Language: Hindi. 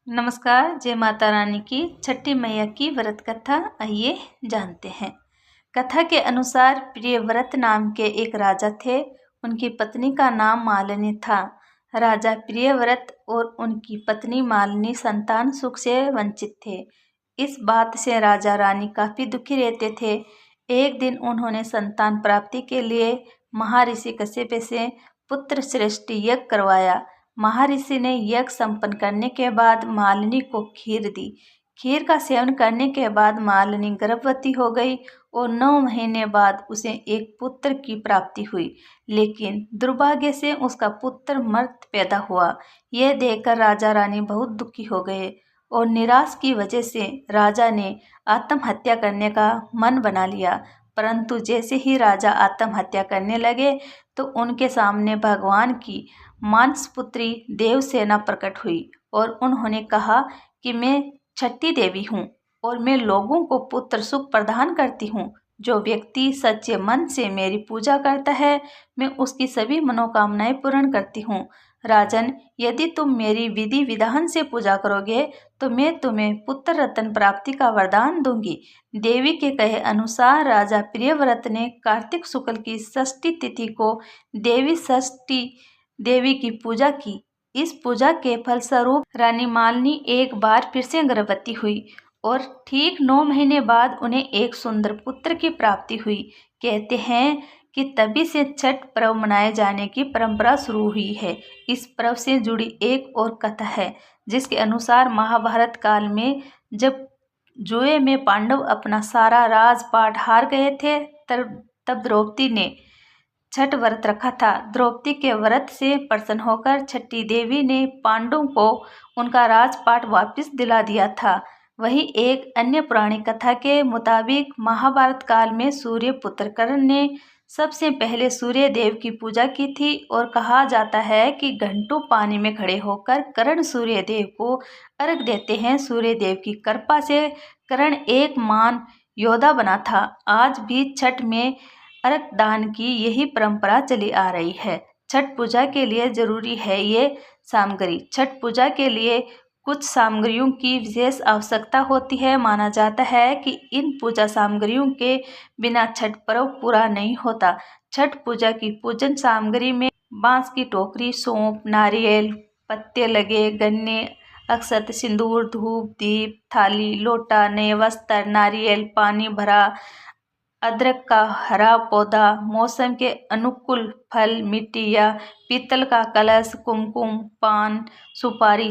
नमस्कार। जय माता रानी की छठी मैया की व्रत कथा आइए जानते हैं। कथा के अनुसार प्रियव्रत नाम के एक राजा थे। उनकी पत्नी का नाम मालिनी था। राजा प्रियव्रत और उनकी पत्नी मालिनी संतान सुख से वंचित थे। इस बात से राजा रानी काफी दुखी रहते थे। एक दिन उन्होंने संतान प्राप्ति के लिए महर्षि कश्यप से पुत्र सृष्टि यज्ञ करवाया। महर्षि ने यज्ञ संपन्न करने के बाद मालिनी को खीर दी। खीर का सेवन करने के बाद मालिनी गर्भवती हो गई और 9 महीने बाद उसे एक पुत्र की प्राप्ति हुई, लेकिन दुर्भाग्य से उसका पुत्र मृत पैदा हुआ। यह देखकर राजा रानी बहुत दुखी हो गए और निराश की वजह से राजा ने आत्महत्या करने का मन बना लिया। परंतु जैसे ही राजा आत्महत्या करने लगे तो उनके सामने भगवान की मानसपुत्री देवसेना प्रकट हुई और उन्होंने कहा कि मैं छठी देवी हूँ और मैं लोगों को पुत्र सुख प्रदान करती हूँ। जो व्यक्ति सच्चे मन से मेरी पूजा करता है, मैं उसकी सभी मनोकामनाएं पूर्ण करती हूँ। राजन, यदि तुम मेरी विधि विधान से पूजा करोगे तो मैं तुम्हें पुत्र रत्न प्राप्ति का वरदान दूंगी। देवी के कहे अनुसार राजा प्रियव्रत ने कार्तिक शुक्ल की षष्ठी तिथि को देवी की पूजा की। इस पूजा के फलस्वरूप रानी मालिनी एक बार फिर से गर्भवती हुई और ठीक 9 महीने बाद उन्हें एक सुंदर पुत्र की प्राप्ति हुई। कहते हैं कि तभी से छठ पर्व मनाए जाने की परंपरा शुरू हुई है। इस पर्व से जुड़ी एक और कथा है, जिसके अनुसार महाभारत काल में जब जुए में पांडव अपना सारा राजपाट हार गए थे, तब द्रौपदी ने छठ व्रत रखा था। द्रौपदी के व्रत से प्रसन्न होकर छठी देवी ने पांडवों को उनका राजपाट वापस दिला दिया था। वहीं एक अन्य पुरानी कथा के मुताबिक महाभारत काल में सूर्य पुत्र कर्ण ने सबसे पहले सूर्य देव की पूजा की थी और कहा जाता है कि घंटों पानी में खड़े होकर कर्ण सूर्य देव को अर्घ देते हैं। सूर्य देव की कृपा से कर्ण एक महान योद्धा बना था। आज भी छठ में अर्घ दान की यही परंपरा चली आ रही है। छठ पूजा के लिए जरूरी है ये सामग्री। छठ पूजा के लिए कुछ सामग्रियों की विशेष आवश्यकता होती है। माना जाता है कि इन पूजा सामग्रियों के बिना छठ पर्व पूरा नहीं होता। छठ पूजा की पूजन सामग्री में बांस की टोकरी, सौंफ, नारियल, पत्ते लगे गन्ने, अक्षत, सिंदूर, धूप, दीप, थाली, लोटा, नए वस्त्र, नारियल, पानी भरा अदरक का हरा पौधा, मौसम के अनुकूल फल, मिट्टी या पीतल का कलश, कुमकुम, पान, सुपारी,